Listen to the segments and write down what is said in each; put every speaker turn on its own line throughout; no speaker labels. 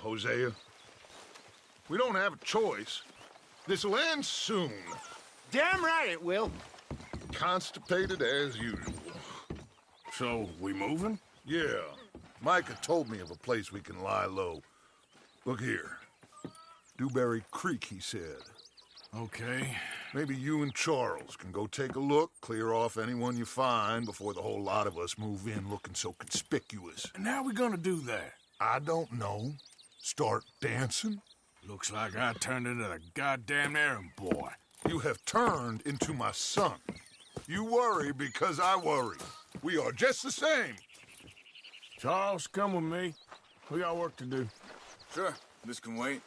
Hosea. We don't have a choice. This'll end soon.
Damn right it will.
Constipated as usual.
So, we moving?
Yeah. Micah told me of a place we can lie low. Look here. Dewberry Creek, he said.
Okay.
Maybe you and Charles can go take a look, clear off anyone you find before the whole lot of us move in looking so conspicuous.
And how we gonna do that?
I don't know. Start dancing?
Looks like I turned into the goddamn errand boy.
You have turned into my son. You worry because I worry. We are just the same.
Charles, come with me. We got work to do.
Sure, this can wait.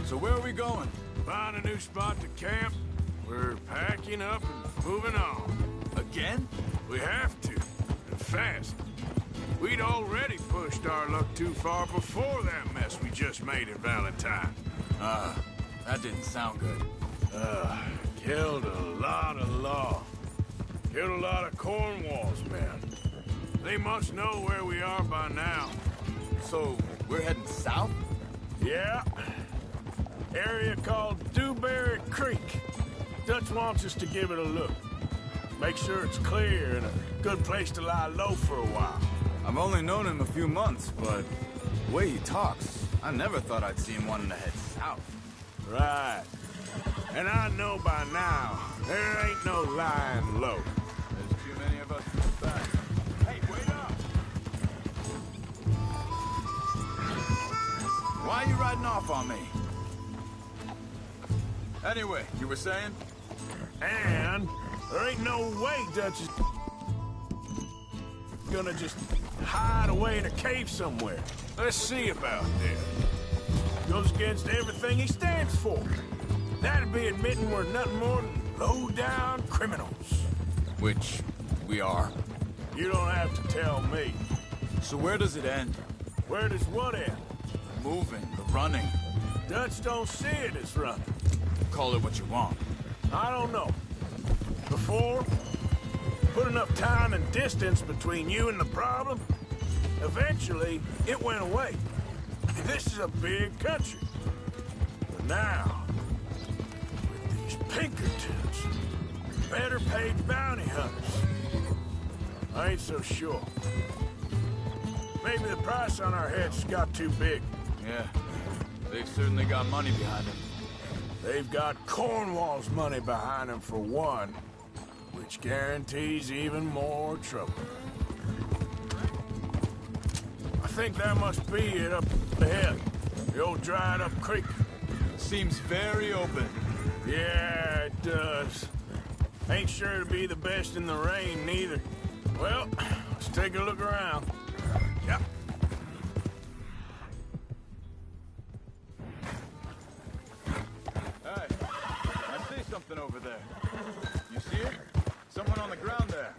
So where are we going?
Find a new spot to camp. We're packing up and moving on.
Again?
We have to, and fast. We'd already pushed our luck too far before that mess we just made in Valentine.
That didn't sound good.
Killed a lot of law. Killed a lot of Cornwall's men. They must know where we are by now.
So, we're heading south?
Yeah. Area called Dewberry Creek. Dutch wants us to give it a look. Make sure it's clear and a good place to lie low for a while.
I've only known him a few months, but the way he talks, I never thought I'd see him wanting to head south.
Right. And I know by now, there ain't no lying low.
There's too many of us to look back. Hey, wait up! Why are you riding off on me? Anyway, you were saying?
And there ain't no way Dutch is gonna just hide away in a cave somewhere. Let's see about this. Goes against everything he stands for. That'd be admitting we're nothing more than low-down criminals.
Which we are.
You don't have to tell me.
So where does it end?
Where does what end?
Moving, the running.
Dutch don't see it as running.
Call it what you want.
I don't know. Before, put enough time and distance between you and the problem, eventually it went away. This is a big country. But now, with these Pinkertons, better paid bounty hunters, I ain't so sure. Maybe the price on our heads got too big.
Yeah, they've certainly got money behind them.
They've got Cornwall's money behind them for one, which guarantees even more trouble. I think that must be it up ahead. The old dried-up creek.
Seems very open.
Yeah, it does. Ain't sure to be the best in the rain, neither. Well, let's take a look around. Yep.
Hey, I see something over there. You see it? Someone on the ground there.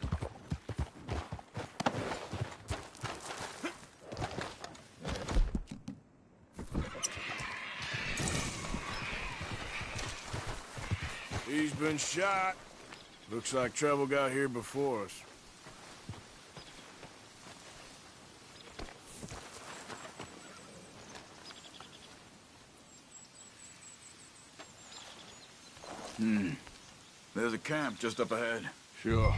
He's been shot. Looks like trouble got here before us.
There's a camp just up ahead.
Sure.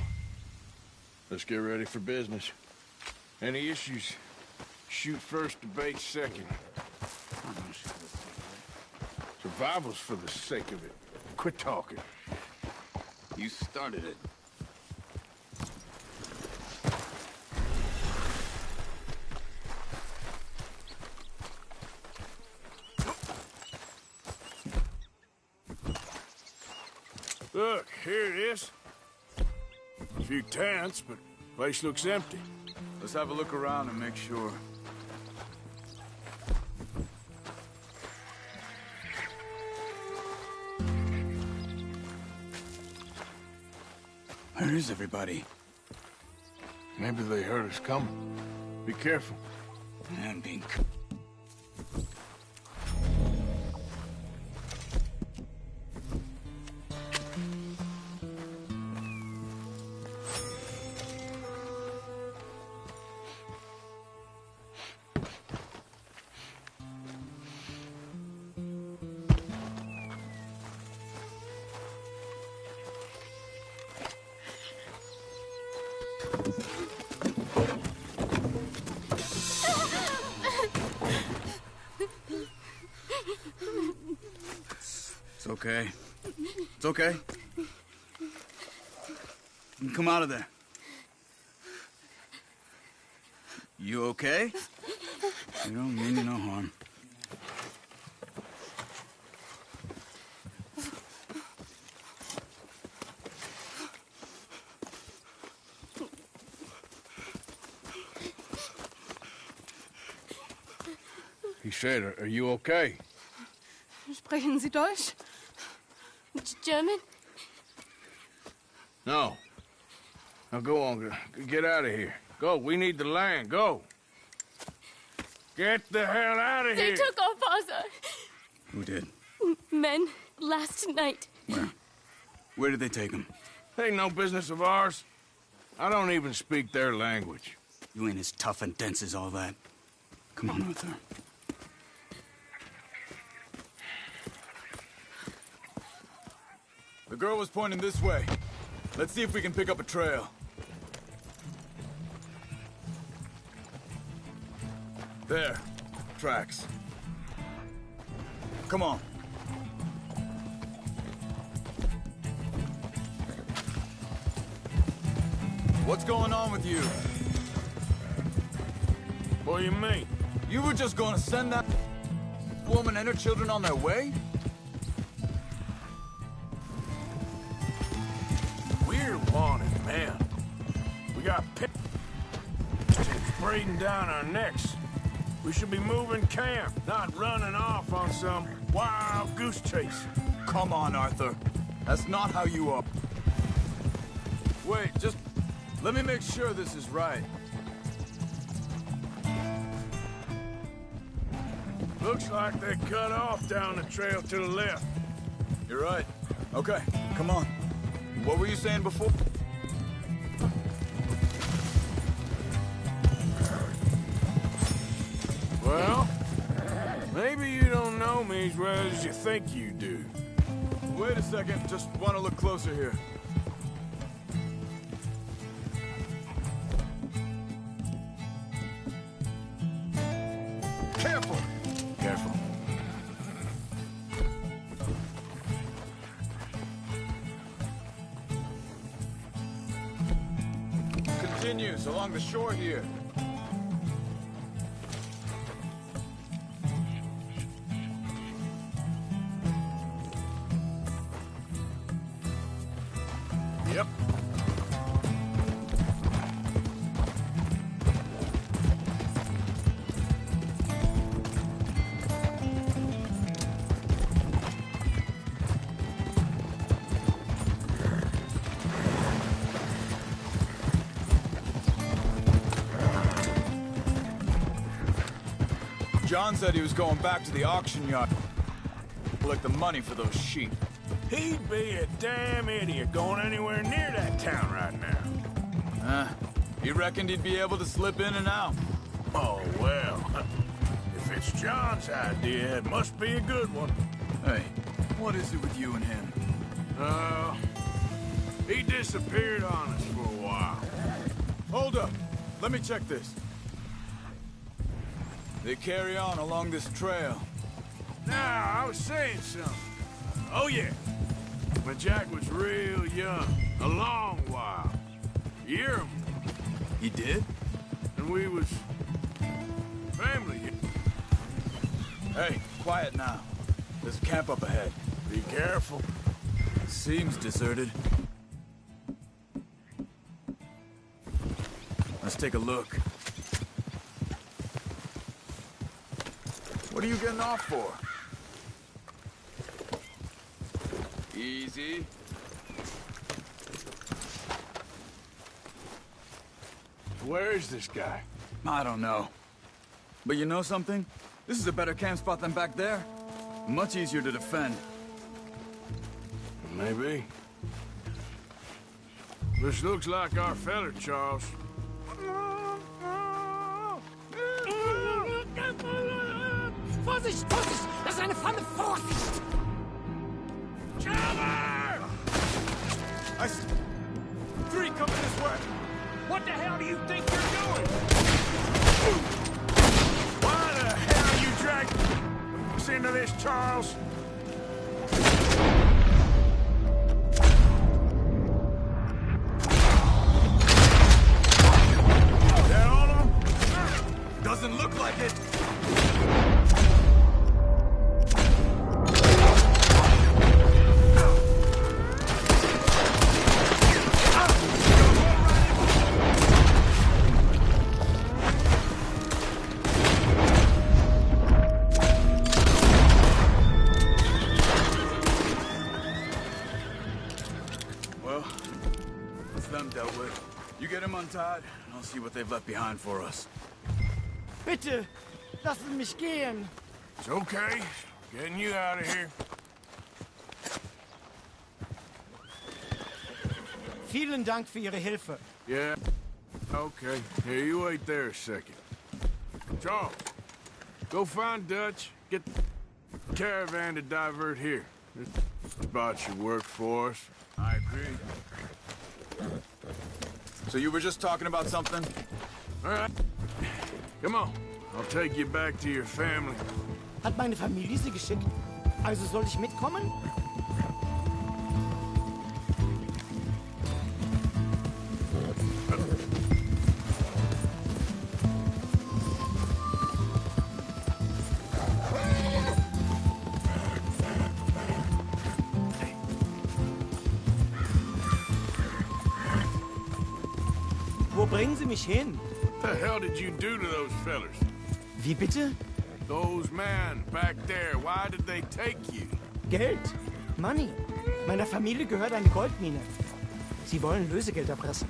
Let's get ready for business. Any issues? Shoot first, debate second. Survival's for the sake of it. Quit talking.
You started it.
Look, here it is. A few tents, but place looks empty.
Let's have a look around and make sure.
Where is everybody?
Maybe they heard us coming. Be careful.
I'm being... It's okay. It's okay. You can come out of there. You okay? You don't mean you no harm.
He said, are you okay?
Sprechen Sie Deutsch? German?
No. Now go on, get out of here. Go, we need the land, go. Get the hell out of
They
here.
took our father.
Who did?
Men, last night.
Where? Where did they take him?
Ain't no business of ours. I don't even speak their language.
You ain't as tough and dense as all that. Come on, Arthur.
The girl was pointing this way. Let's see if we can pick up a trail. There. Tracks. Come on. What's going on with you?
What do you mean?
You were just going to send that woman and her children on their way?
We're wanted, man. We got pigs breathing down our necks. We should be moving camp, not running off on some wild goose chase.
Come on, Arthur. That's not how you are. Wait, just let me make sure this is right.
Looks like they cut off down the trail to the left.
You're right. Okay, come on. What were you saying before?
Well, maybe you don't know me as well as you think you do.
Wait a second, just want to look closer here.
Careful! Careful.
Continues along the shore here.
Yep.
John said he was going back to the auction yard. Collect the money for those sheep.
He'd be a damn idiot going anywhere near that town right now.
He reckoned he'd be able to slip in and out.
Oh, well. If it's John's idea, it must be a good one.
Hey, what is it with you and him?
He disappeared on us for a while.
Hold up. Let me check this. They carry on along this trail.
Now, I was saying something. Oh, yeah. When Jack was real young, a long while. You hear him?
He did?
And we was family.
Hey, quiet now. There's a camp up ahead.
Be careful.
Seems deserted. Let's take a look. What are you getting off for? Easy.
Where is this guy?
I don't know. But you know something? This is a better camp spot than back there. Much easier to defend.
Maybe. This looks like our fella, Charles.
Vorsicht, Vorsicht! Das ist eine Falle! Vorsicht!
Three coming this way!
What the hell do you think you're doing?
Why the hell you dragged us into this, Charles? Is that all of them?
Doesn't look like it. Well, it's them dealt with. You get him untied, and I'll see what they've left behind for us.
Bitte, lassen mich gehen.
It's okay. Getting you out of here.
Vielen Dank für Ihre Hilfe.
Yeah. Okay. Here, you wait there a second. Charles, go find Dutch. Get the caravan to divert here. This spot should work for us.
I agree. So you were just talking about something?
All right. Come on. I'll take you back to your family.
Hat meine Familie Sie geschickt? Also soll ich mitkommen? Wo bringen Sie mich hin?
What the hell did you do to those fellers?
Wie bitte?
Those men back there, why did they take you?
Geld. Money. Meiner Familie gehört eine Goldmine. Sie wollen Lösegeld erpressen.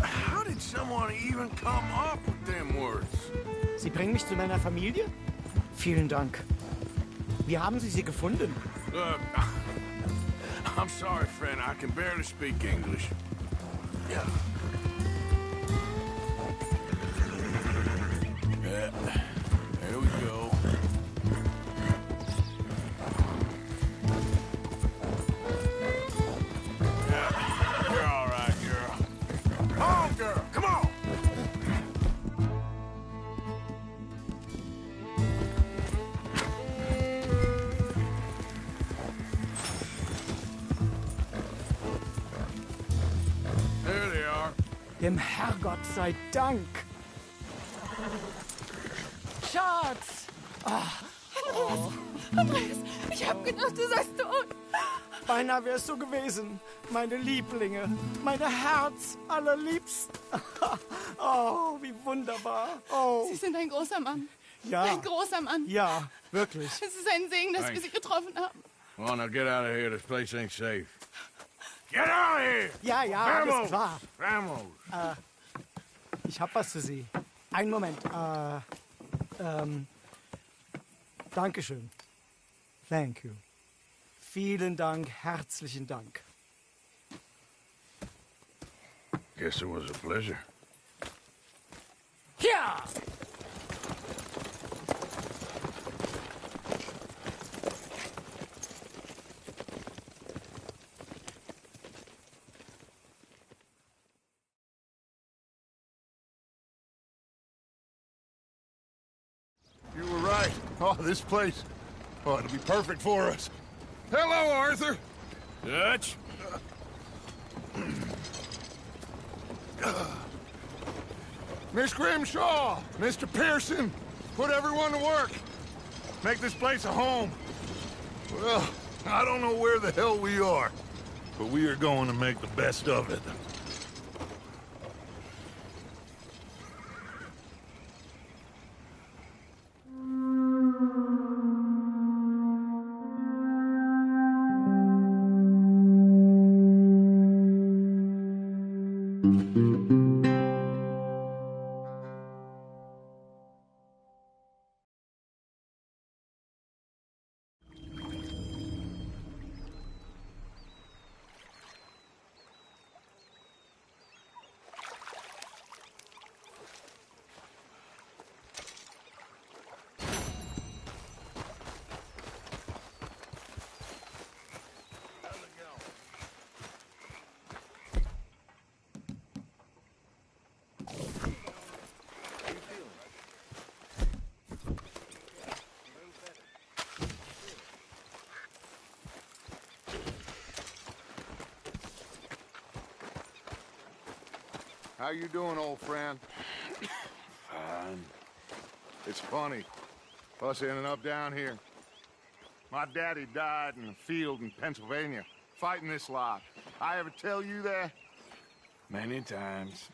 How did someone even come up with them words?
Sie bringen mich zu meiner Familie? Vielen Dank. Wie haben Sie sie gefunden?
Look, I'm sorry, friend. I can barely speak English. Yeah. There we go. Yeah, you're all right, girl. Come on, girl. Come on. There they are.
Dem Herrgott sei Dank. Schatz!
Andreas, ich hab gedacht, du seist tot.
Beinahe wär's so gewesen. Meine Lieblinge. Meine Herz allerliebsten. Oh, wie wunderbar. Oh,
Sie sind ein großer Mann.
ja.
Ein großer Mann.
Ja, wirklich.
Es ist ein Segen, dass wir Sie getroffen haben.
Come on, now get out of here. This place ain't safe. Get out of here!
Ja, ja, alles klar.
Vamos!
Ich hab was für Sie. Einen Moment. Dankeschön. Thank you. Vielen Dank, herzlichen Dank.
Guess it was a pleasure.
Ja!
You were right. Oh, this place. Oh, it'll be perfect for us. Hello, Arthur.
Dutch?
Miss Grimshaw, Mr. Pearson, put everyone to work. Make this place a home. Well, I don't know where the hell we are, but we are going to make the best of it. How you doing, old friend?
Fine.
It's funny, us ending up down here. My daddy died in a field in Pennsylvania, fighting this lot. I ever tell you that?
Many times.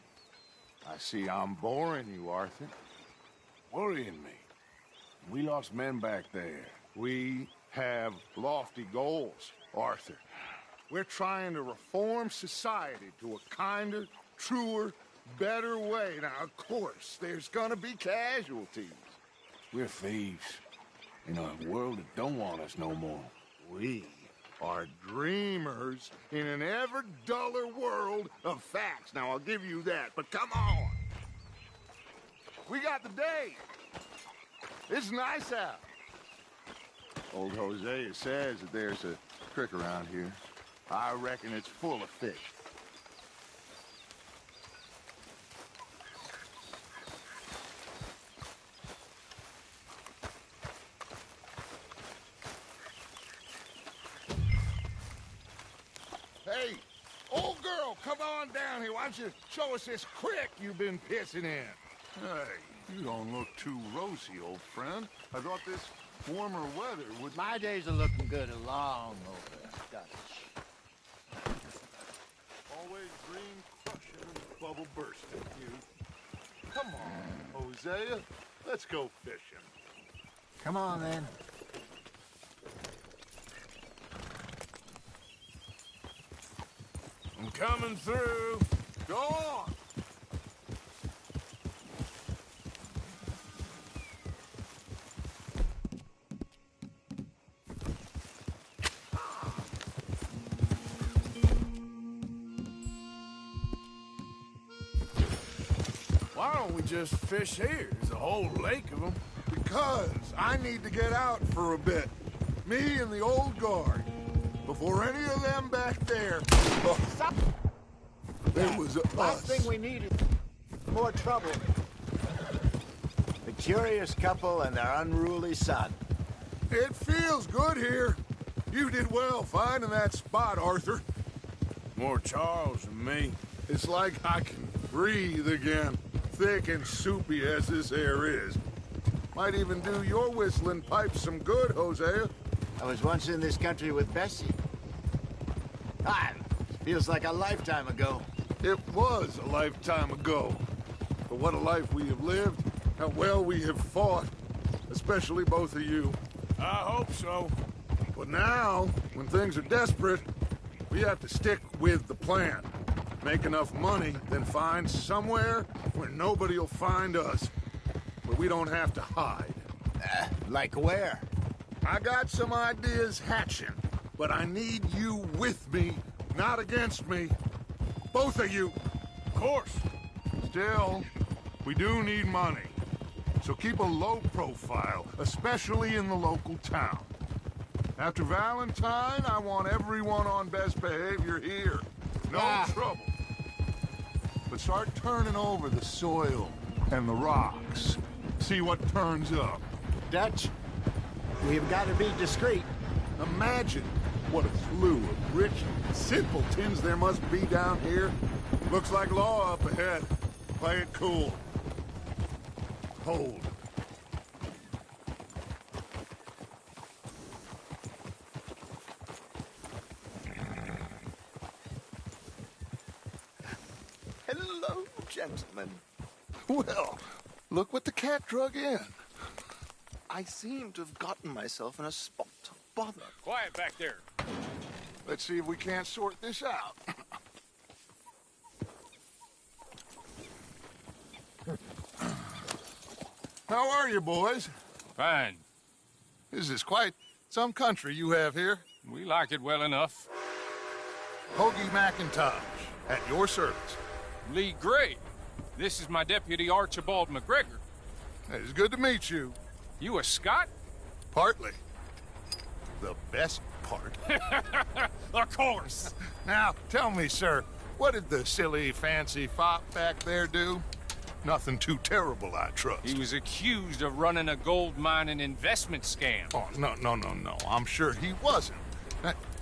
I see I'm boring you, Arthur.
Worrying me. We lost men back there.
We have lofty goals, Arthur. We're trying to reform society to a kinder, truer, better way. Now, of course, there's gonna be casualties.
We're thieves. In a world that don't want us no more.
We are dreamers in an ever duller world of facts. Now, I'll give you that, but come on. We got the day. It's nice out. Old Hosea says that there's a creek around here. I reckon it's full of fish. Hey, old girl, come on down here. Why don't you show us this creek you've been pissing in? Hey, you don't look too rosy, old friend. I thought this warmer weather would...
My days are looking good along over Dutch.
Always green crushing and bubble bursting, you. Come on, Hosea. Let's go fishing.
Come on, then.
I'm coming through.
Go on.
Why don't we just fish here? There's a whole lake of them.
Because I need to get out for a bit. Me and the old guard. Before any of them back there...
Stop!
There was us.
Last thing we need is more trouble. The curious couple and their unruly son.
It feels good here. You did well finding that spot, Arthur.
More Charles than me.
It's like I can breathe again. Thick and soupy as this air is. Might even do your whistling pipes some good, Hosea.
I was once in this country with Bessie. Feels like a lifetime ago.
It was a lifetime ago. But what a life we have lived. How well we have fought. Especially both of you.
I hope so.
But now, when things are desperate, we have to stick with the plan. Make enough money, then find somewhere where nobody will find us. Where we don't have to hide.
Like where?
I got some ideas hatching, but I need you with me, not against me. Both of you.
Of course.
Still, we do need money. So keep a low profile, especially in the local town. After Valentine, I want everyone on best behavior here. No trouble. But start turning over the soil and the rocks. See what turns up.
Dutch, we've got to be discreet.
Imagine what a slew of rich simpletons there must be down here. Looks like law up ahead. Play it cool. Hold.
Hello, gentlemen.
Well, look what the cat drug in.
I seem to have gotten myself in a spot of bother.
Quiet back there.
Let's see if we can't sort this out. How are you, boys?
Fine.
This is quite some country you have here.
We like it well enough.
Hoagie McIntosh, at your service.
Lee Gray. This is my deputy, Archibald McGregor.
It's good to meet you.
You a Scot?
Partly. The best part.
Of course.
Now, tell me, sir, what did the silly, fancy fop back there do? Nothing too terrible, I trust.
He was accused of running a gold mining investment scam.
Oh, no. I'm sure he wasn't.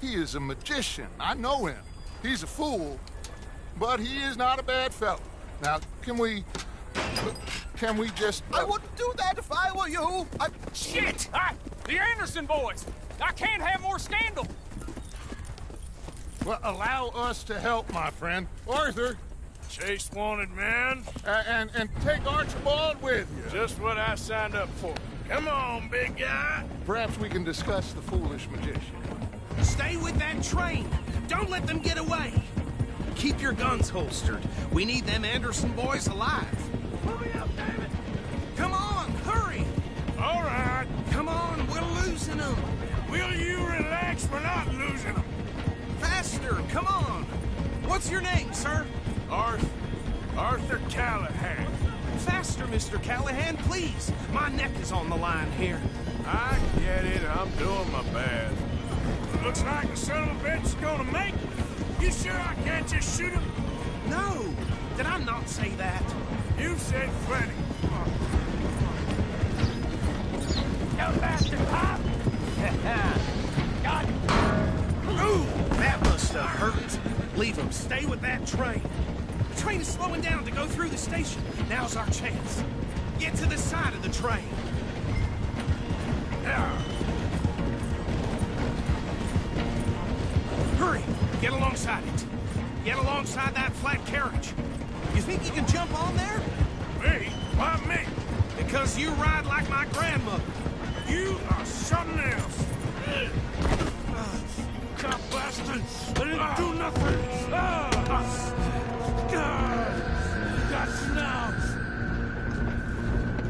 He is a magician. I know him. He's a fool, but he is not a bad fellow. Now, can we just...
I wouldn't do that if I were you.
Shit! The Anderson boys! I can't have more scandal!
Well, allow us to help, my friend. Arthur,
Chase wanted man.
and take Archibald with you.
Just what I signed up for. Come on, big guy.
Perhaps we can discuss the foolish magician.
Stay with that train. Don't let them get away. Keep your guns holstered. We need them Anderson boys alive. Hurry up, damn it! Come on, hurry!
All right.
Come on, we're losing them.
Will you relax? We're not losing them.
Faster, come on. What's your name, sir?
Arthur Callahan.
Faster, Mr. Callahan, please. My neck is on the line here.
I get it. I'm doing my best. Looks like the son of a bitch is gonna make it. You sure I can't just shoot him?
No, did I not say that?
You said plenty.
You bastard, Pop! Got it! Ooh, that must have hurt. Leave him. Stay with that train. The train is slowing down to go through the station. Now's our chance. Get to the side of the train. Hurry! Get alongside it. Get alongside that flat carriage. You think you can jump on there?
Me? Why me?
Because you ride like my grandmother.
You are something else. Cop bastard! I didn't do nothing! That's now!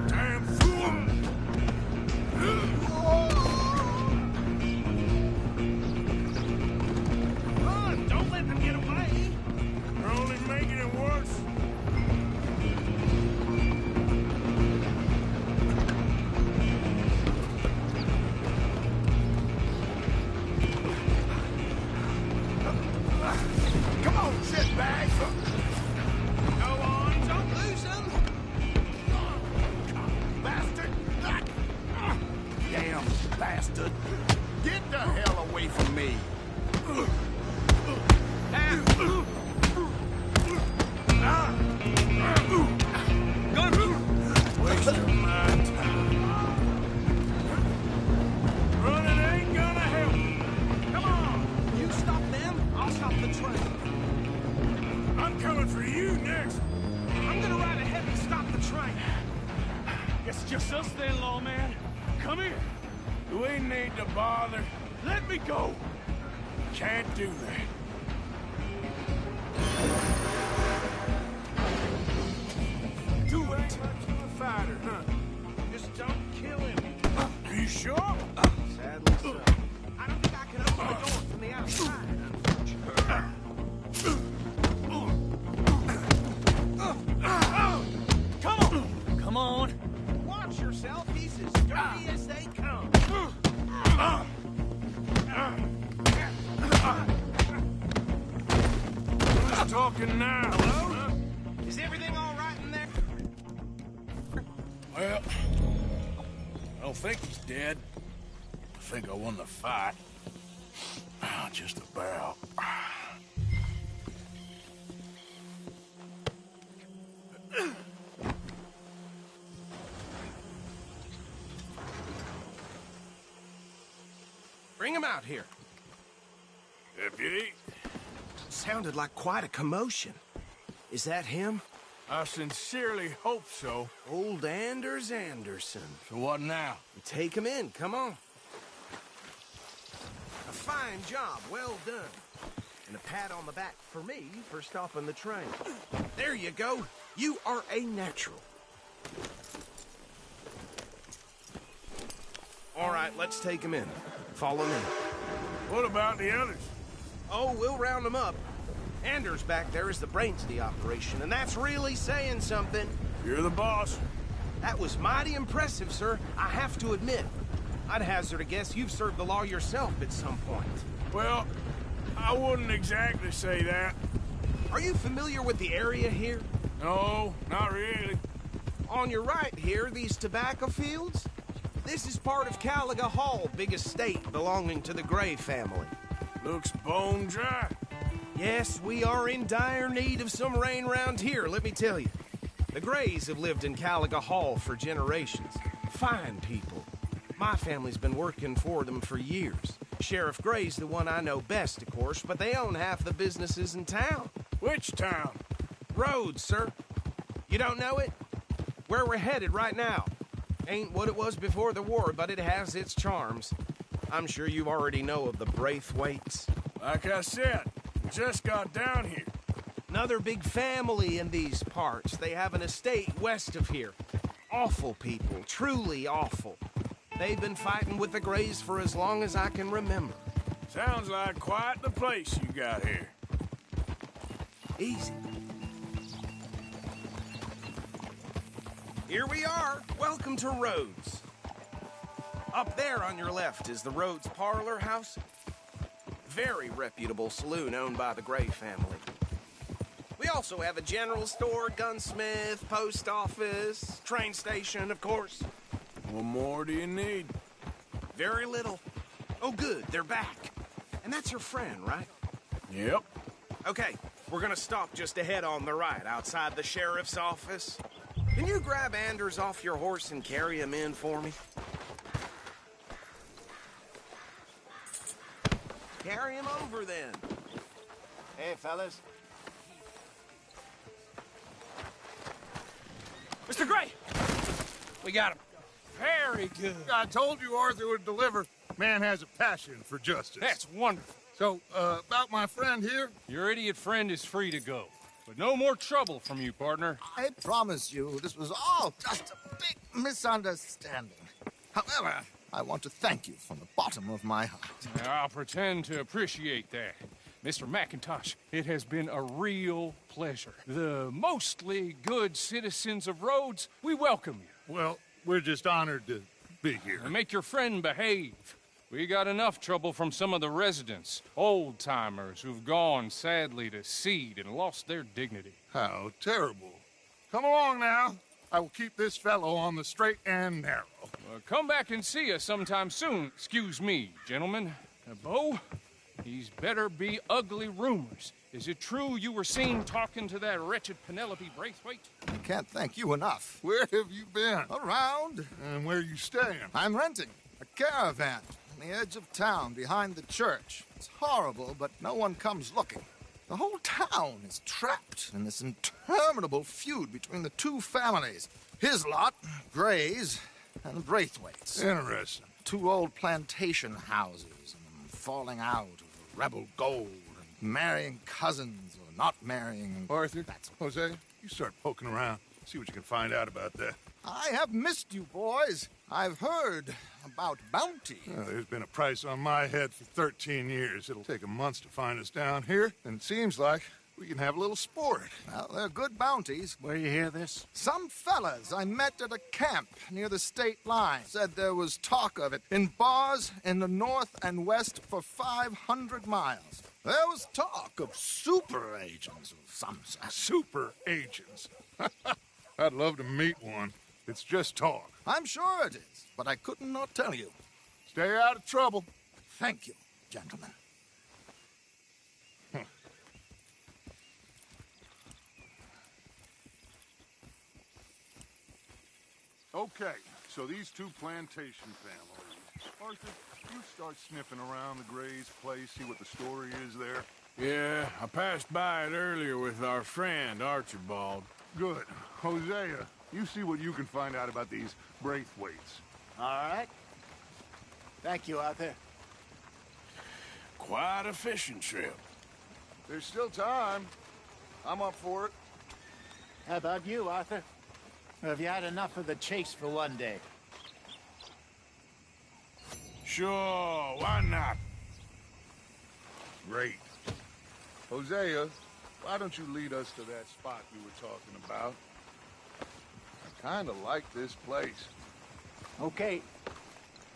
Damn fool!
Run! Don't let them get away!
You're only making it worse.
Come on, sit back.
Go on, don't lose them!
Bastard! Damn bastard! Get the hell away from me!
Wasting my time. Running ain't gonna help.
Come on! You stop them, I'll stop the train.
I'm coming for you next.
I'm gonna ride ahead and stop the train.
It's just us then, lawman. Come here. We need to bother. Let me go. Can't do that.
Do it!
Much of a fighter, huh?
Just don't kill him.
Are you sure?
Sadly so. I don't think I can open the door from the outside, unfortunately.
Come on.
Watch yourself, he's as dirty as they come.
Who's talking now?
Hello? Is everything all right in there?
Well, I don't think he's dead. I think I won the fight. Just about.
Bring him out here.
Deputy,
Sounded like quite a commotion. Is that him?
I sincerely hope so.
Old Anders Anderson.
So what now?
Take him in, come on. A fine job, well done. And a pat on the back for me for stopping the train. There you go. You are a natural. All right, let's take him in. Follow me.
What about the others?
Oh, we'll round them up. Anders back there is the brains of the operation, and that's really saying something.
You're the boss.
That was mighty impressive, sir. I have to admit. I'd hazard a guess you've served the law yourself at some point.
Well, I wouldn't exactly say that.
Are you familiar with the area here?
No, not really.
On your right here, these tobacco fields? This is part of Caliga Hall, big estate belonging to the Gray family.
Looks bone dry.
Yes, we are in dire need of some rain round here, let me tell you. The Grays have lived in Caliga Hall for generations. Fine people. My family's been working for them for years. Sheriff Gray's the one I know best, of course, but they own half the businesses in town.
Which town?
Rhodes, sir. You don't know it? Where we're headed right now. Ain't what it was before the war, but it has its charms. I'm sure you already know of the Braithwaites.
Like I said, just got down here.
Another big family in these parts. They have an estate west of here. Awful people, truly awful. They've been fighting with the Grays for as long as I can remember.
Sounds like quite the place you got here.
Easy. Here we are. Welcome to Rhodes. Up there on your left is the Rhodes Parlor House. Very reputable saloon owned by the Gray family. We also have a general store, gunsmith, post office, train station, of course.
What more do you need?
Very little. Oh, good, they're back. And that's your friend, right?
Yep.
Okay, we're gonna stop just ahead on the right, outside the sheriff's office. Can you grab Anders off your horse and carry him in for me? Carry him over, then.
Hey, fellas.
Mr. Gray! We got him. Very good.
I told you Arthur would deliver. Man has a passion for justice.
That's wonderful.
So, about my friend here?
Your idiot friend is free to go. But no more trouble from you, partner.
I promise you, this was all just a big misunderstanding. However, I want to thank you from the bottom of my heart.
I'll pretend to appreciate that. Mr. McIntosh, it has been a real pleasure. The mostly good citizens of Rhodes, we welcome you.
Well, we're just honored to be here.
And make your friend behave. We got enough trouble from some of the residents, old-timers who've gone, sadly, to seed and lost their dignity.
How terrible. Come along now. I will keep this fellow on the straight and narrow.
Come back and see us sometime soon. Excuse me, gentlemen. Bo, these better be ugly rumors. Is it true you were seen talking to that wretched Penelope Braithwaite?
I can't thank you enough.
Where have you been?
Around.
And where are you staying?
I'm renting a caravan on the edge of town behind the church. It's horrible, but no one comes looking. The whole town is trapped in this interminable feud between the two families. His lot, Gray's, and the Braithwaites.
Interesting.
Two old plantation houses, and falling out over rebel gold, and marrying cousins or not marrying.
Arthur, Jose, you start poking around. See what you can find out about that.
I have missed you, boys. I've heard about bounty.
Well, there's been a price on my head for 13 years. It'll take a month to find us down here, and it seems like we can have a little sport.
Well, they're good bounties.
Where you hear this?
Some fellas I met at a camp near the state line said there was talk of it in bars in the north and west for 500 miles. There was talk of super agents of some sort.
Super agents. I'd love to meet one. It's just talk.
I'm sure it is, but I couldn't not tell you.
Stay out of trouble.
Thank you, gentlemen.
Okay, so these two plantation families. Arthur, you start sniffing around the Gray's place, see what the story is there.
Yeah, I passed by it earlier with our friend, Archibald.
Good. Hosea, you see what you can find out about these Braithwaites.
All right. Thank you, Arthur.
Quite a fishing trip.
There's still time. I'm up for it.
How about you, Arthur? Or have you had enough of the chase for one day?
Sure, why not?
Great. Hosea, why don't you lead us to that spot you were talking about? I kind of like this place.
Okay.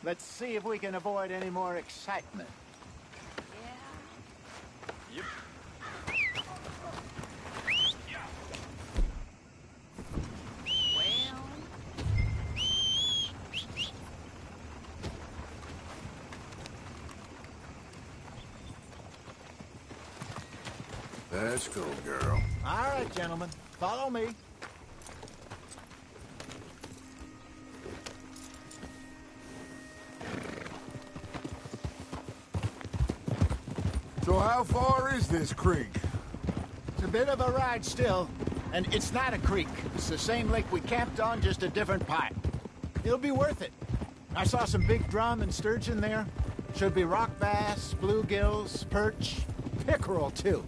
Let's see if we can avoid any more excitement.
Yep.
Let's go, girl.
All right, gentlemen. Follow me.
So how far is this creek?
It's a bit of a ride still. And it's not a creek. It's the same lake we camped on, just a different pipe. It'll be worth it. I saw some big drum and sturgeon there. Should be rock bass, bluegills, perch, pickerel, too.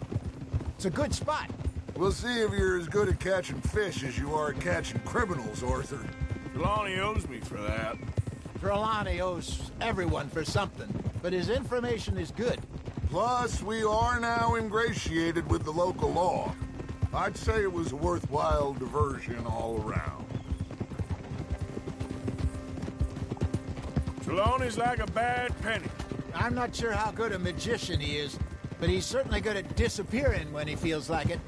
It's a good spot.
We'll see if you're as good at catching fish as you are at catching criminals, Arthur.
Trelawney owes me for that.
Trelawney owes everyone for something, but his information is good.
Plus, we are now ingratiated with the local law. I'd say it was a worthwhile diversion all around.
Trelawney's like a bad penny.
I'm not sure how good a magician he is, but he's certainly good at disappearing when he feels like it.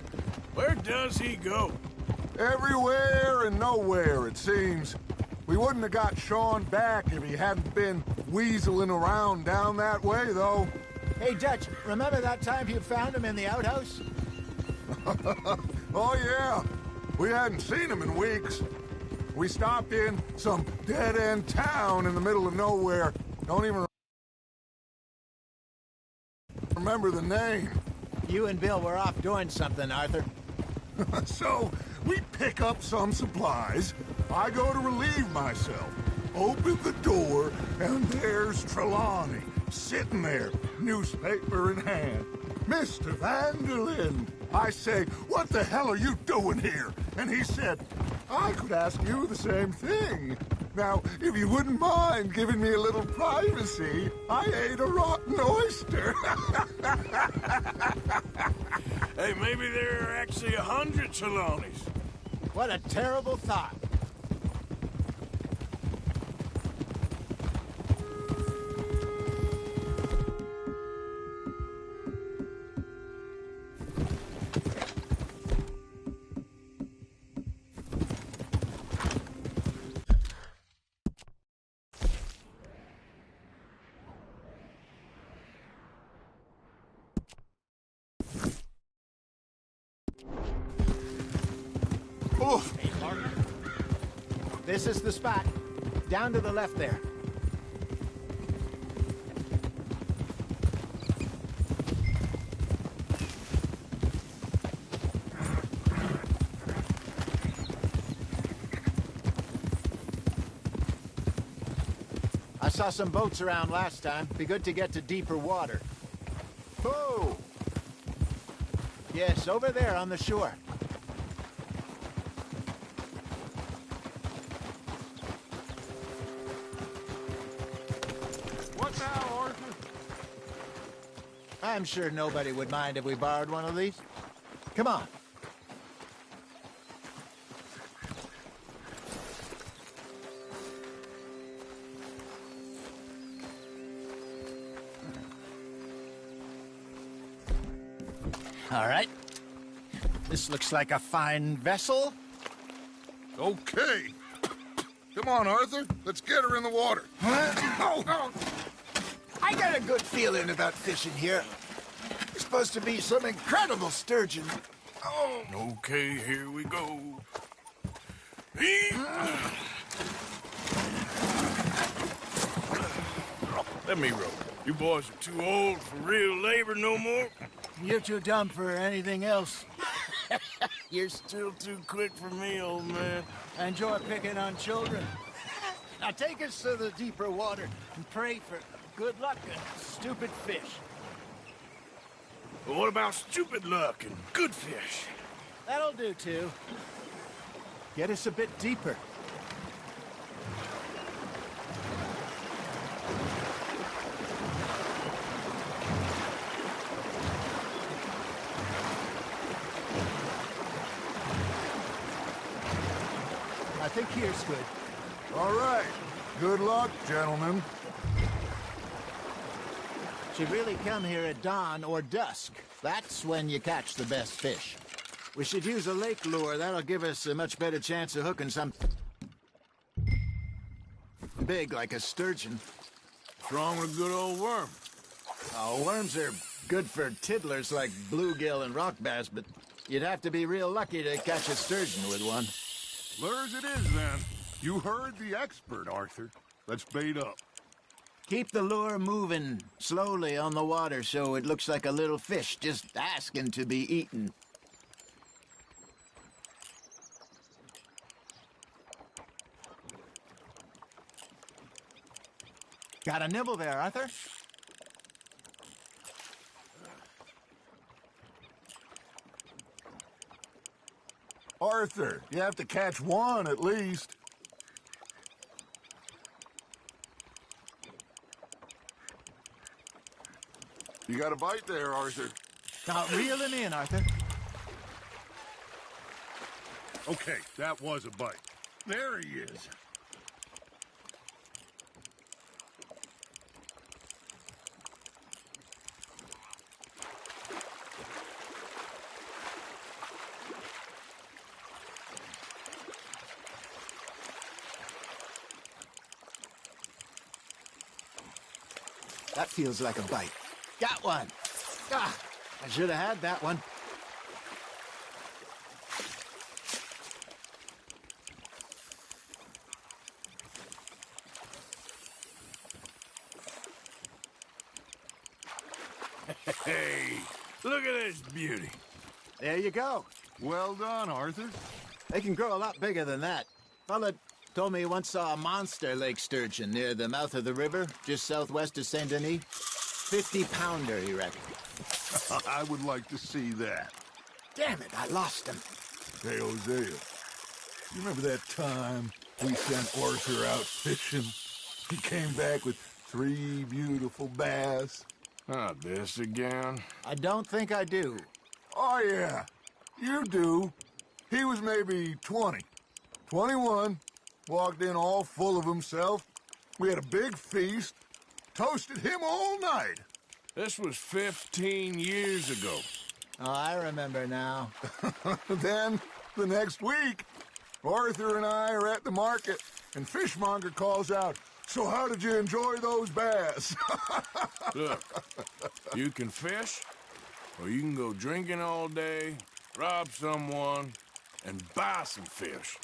Where does he go?
Everywhere and nowhere, it seems. We wouldn't have got Sean back if he hadn't been weaseling around down that way, though.
Hey, Dutch, remember that time you found him in the outhouse?
Oh, yeah. We hadn't seen him in weeks. We stopped in some dead-end town in the middle of nowhere. Don't even remember the name.
You and Bill were off doing something, Arthur.
So, we pick up some supplies. I go to relieve myself. Open the door, and there's Trelawney, sitting there, newspaper in hand. Mr. Vanderlyn. I say, what the hell are you doing here? And he said, I could ask you the same thing. Now, if you wouldn't mind giving me a little privacy, I ate a rotten oyster.
Hey, maybe there are actually 100 Trelawneys.
What a terrible thought.
Oof.
This is the spot. Down to the left there. I saw some boats around last time. Be good to get to deeper water. Oh! Yes, over there on the shore.
What now, Arthur?
I'm sure nobody would mind if we borrowed one of these. Come on. All right. This looks like a fine vessel.
Okay. Come on, Arthur. Let's get her in the water.
Oh. I got a good feeling about fishing here. There's supposed to be some incredible sturgeon. Oh.
Okay, here we go. Let me row. You boys are too old for real labor no more.
You're too dumb for anything else.
You're still too quick for me, old man.
I enjoy picking on children. Now take us to the deeper water and pray for good luck and stupid fish.
But what about stupid luck and good fish?
That'll do, too. Get us a bit deeper. I think here's good.
All right. Good luck, gentlemen.
Should really come here at dawn or dusk. That's when you catch the best fish. We should use a lake lure. That'll give us a much better chance of hooking some big like a sturgeon.
What's wrong with a good old worm?
Oh, worms are good for tiddlers like bluegill and rock bass, but you'd have to be real lucky to catch a sturgeon with one.
Lures it is, then. You heard the expert, Arthur. Let's bait up.
Keep the lure moving slowly on the water so it looks like a little fish just asking to be eaten. Got a nibble there, Arthur?
Arthur, you have to catch one at least. You got a bite there, Arthur.
Now reel him in, Arthur.
Okay, that was a bite. There he is.
That feels like a bite. Got one. Ah, I should have had that one.
Hey, look at this beauty.
There you go.
Well done, Arthur.
They can grow a lot bigger than that. Fella told me he once saw a monster lake sturgeon near the mouth of the river, just southwest of Saint Denis. 50-pounder, he reckoned.
I would like to see that.
Damn it, I lost him.
Hey, Hosea, you remember that time we sent Arthur out fishing? He came back with 3 beautiful bass.
Not this again.
I don't think I do.
Oh, yeah, you do. He was maybe 20, 21, walked in all full of himself. We had a big feast, toasted him all night.
This was 15 years ago.
Oh, I remember now.
Then, the next week, Arthur and I are at the market, and Fishmonger calls out, "So how did you enjoy those bass?"
Look, you can fish, or you can go drinking all day, rob someone, and buy some fish.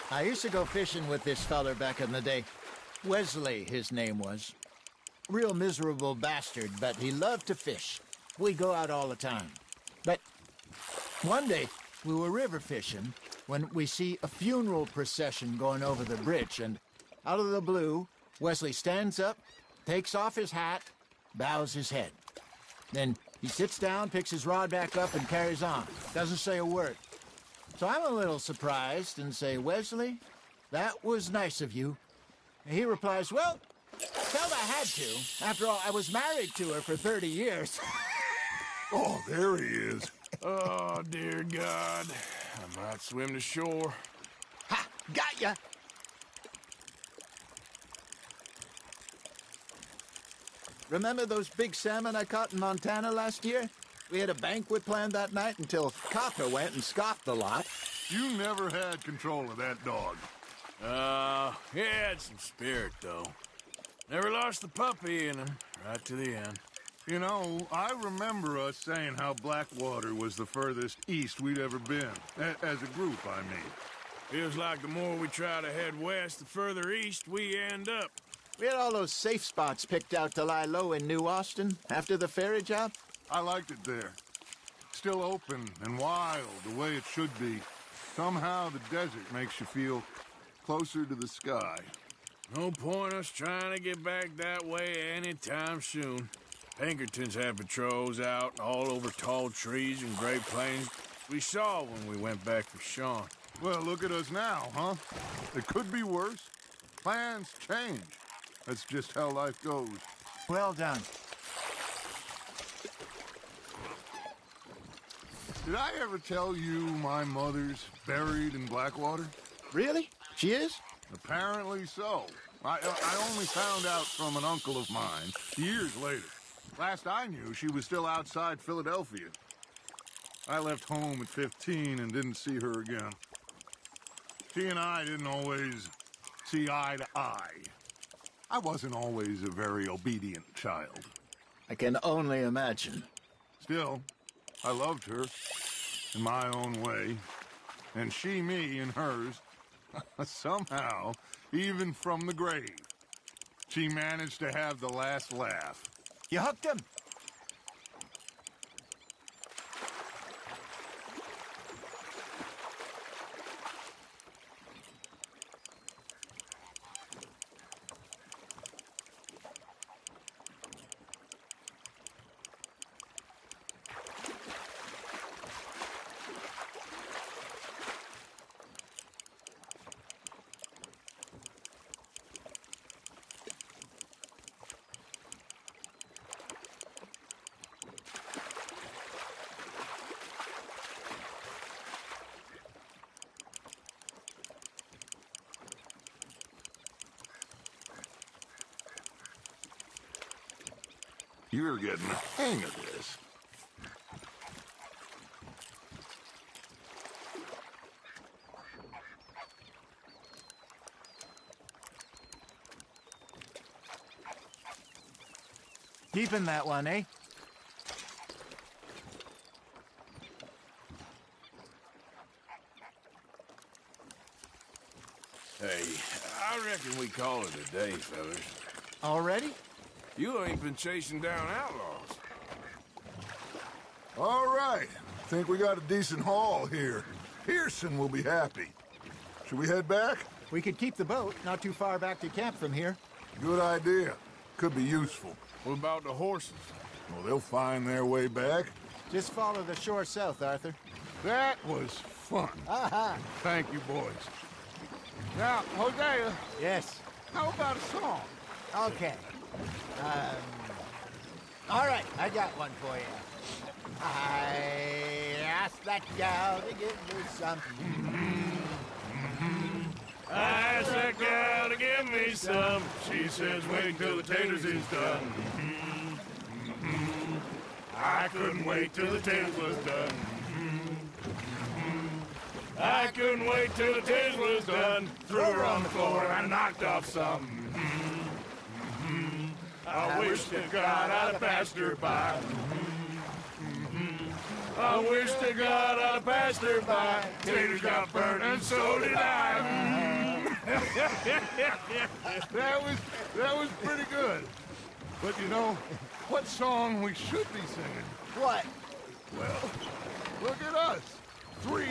I used to go fishing with this feller back in the day. Wesley, his name was. Real miserable bastard, but he loved to fish. We'd go out all the time. But one day, we were river fishing when we see a funeral procession going over the bridge, and out of the blue, Wesley stands up, takes off his hat, bows his head. Then he sits down, picks his rod back up, and carries on. Doesn't say a word. So I'm a little surprised and say, "Wesley, that was nice of you." And he replies, "Well, felt I had to. After all, I was married to her for 30 years.
Oh, there he is.
Oh, dear God. I might swim to shore.
Ha! Got ya! Remember those big salmon I caught in Montana last year? We had a banquet planned that night until Copper went and scoffed the lot.
You never had control of that dog.
He had some spirit, though. Never lost the puppy in him, right to the end.
You know, I remember us saying how Blackwater was the furthest east we'd ever been. As a group, I mean.
Feels like the more we try to head west, the further east we end up.
We had all those safe spots picked out to lie low in New Austin after the ferry job.
I liked it there. Still open and wild, the way it should be. Somehow the desert makes you feel closer to the sky.
No point us trying to get back that way anytime soon. Pinkertons had patrols out all over tall trees and Great Plains. We saw when we went back for Sean.
Well, look at us now, huh? It could be worse. Plans change. That's just how life goes.
Well done.
Did I ever tell you my mother's buried in Blackwater?
Really? She is?
Apparently so. I only found out from an uncle of mine years later. Last I knew, she was still outside Philadelphia. I left home at 15 and didn't see her again. She and I didn't always see eye to eye. I wasn't always a very obedient child.
I can only imagine.
Still, I loved her in my own way, and she me in hers. Somehow, even from the grave, she managed to have the last laugh.
You hooked him?
You're getting the hang of this.
Keeping that one, eh?
Hey, I reckon we call it a day, fellas.
Already?
You ain't been chasing down outlaws.
All right. Think we got a decent haul here. Pearson will be happy. Should we head back?
We could keep the boat not too far back to camp from here.
Good idea. Could be useful.
What about the horses?
Well, they'll find their way back.
Just follow the shore south, Arthur.
That was fun.
Aha!
Thank you, boys. Now, Hosea,
Yes.
how about a song?
Okay. All right, I got one for you. I asked that gal to give me some.
I asked that gal to give me some. She says wait till the taters is done. I couldn't wait till the taters was done. I couldn't wait till the taters was done. Threw her on the floor and knocked off some. I wish to God I'd have passed her by. I wish to God I'd have passed her by. Taters got burnt and so did I.
That was pretty good. But you know, what song we should be singing?
What?
Well, look at us. 3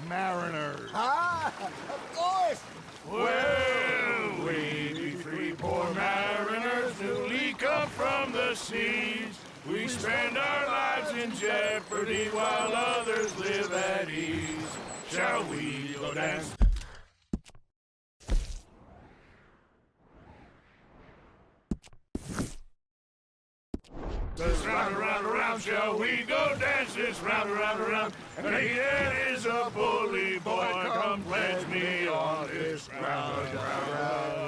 mariners.
Ah, of course.
Well, we be 3 poor mariners newly come from the seas. We spend our lives in jeopardy while others live at ease. Shall we go dance? This round, around, around, shall we go dance this round, around, around? And he that is a bully boy, come pledge me on this ground, round.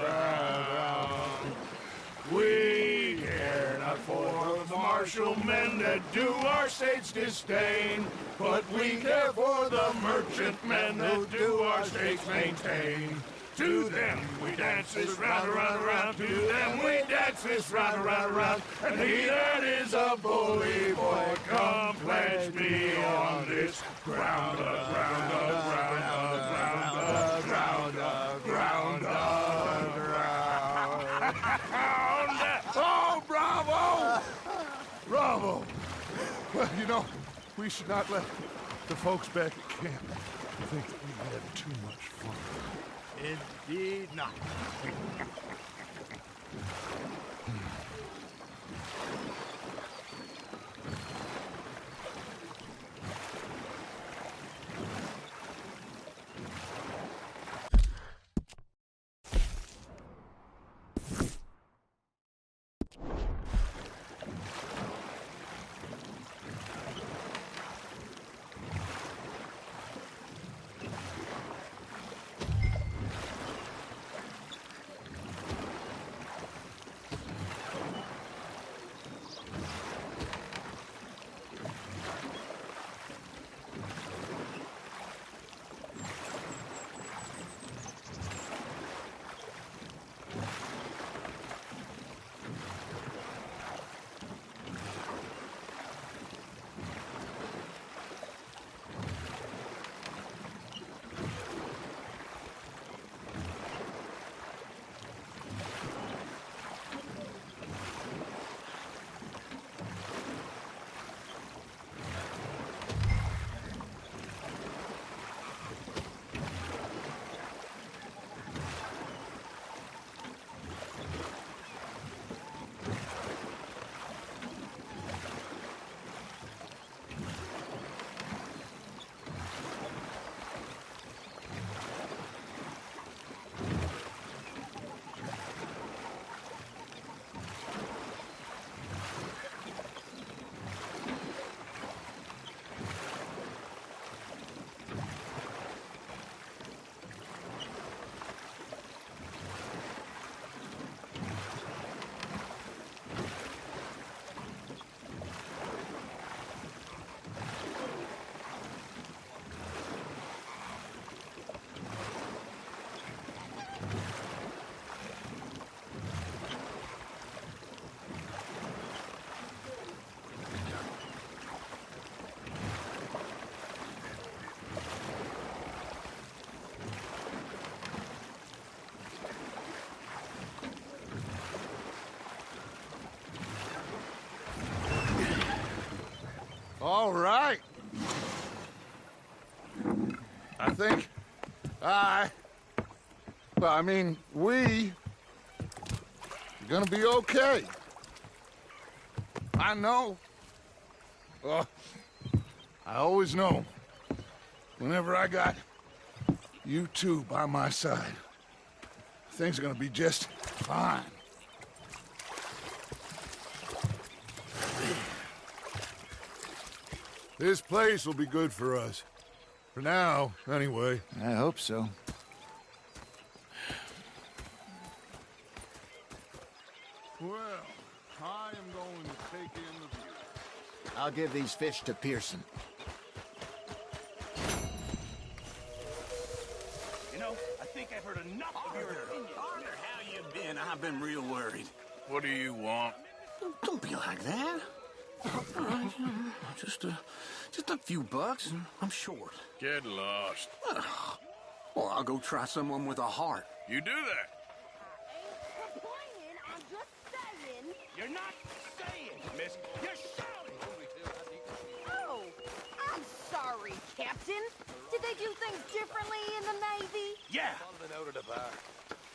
We care not for the martial men that do our state's disdain, but we care for the merchant men that do our state's maintain. To them we dance this round, around, around. To them we dance this round, around, around. And he that is a bully boy, come pledge me on this ground, ground, ground, ground, ground, ground, ground.
Oh, bravo! Bravo! Well, you know, we should not let the folks back at camp think that we had too much fun.
Indeed not.
All right. I think we are gonna be okay. I know. I always know. Whenever I got you two by my side, things are gonna be just fine. This place will be good for us. For now, anyway.
I hope so.
Well, I am going to take in the view.
I'll give these fish to Pearson.
You know, I think I've heard enough of your opinion.
Arthur, how you been? I've been real worried.
What do you want?
Don't be like that. All right, just a few bucks, and I'm short.
Get lost.
Well, I'll go try someone with a heart.
You do that.
I'm just saying.
You're not saying, miss. You're shouting.
Oh, I'm sorry, Captain. Did they do things differently in the Navy?
Yeah.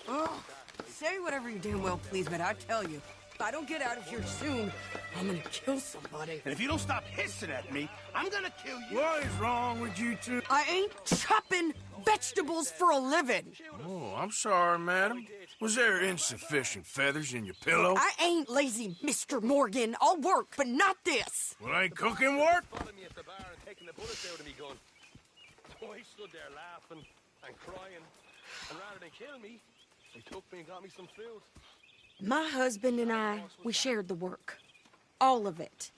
Oh, say whatever you damn well please, but I tell you, if I don't get out of here soon, I'm gonna kill somebody.
And if you don't stop hissing at me, I'm gonna kill you. What is wrong with you two?
I ain't chopping vegetables for a living.
Oh, I'm sorry, madam. Was there insufficient feathers in your pillow?
I ain't lazy, Mr. Morgan. I'll work, but not this.
Well, ain't cooking work?
Followed me at the bar and taking the bullets out of me gun. So I stood there laughing and crying. And rather than kill me, they took me and got me some food.
My husband and I, we shared the work. All of it.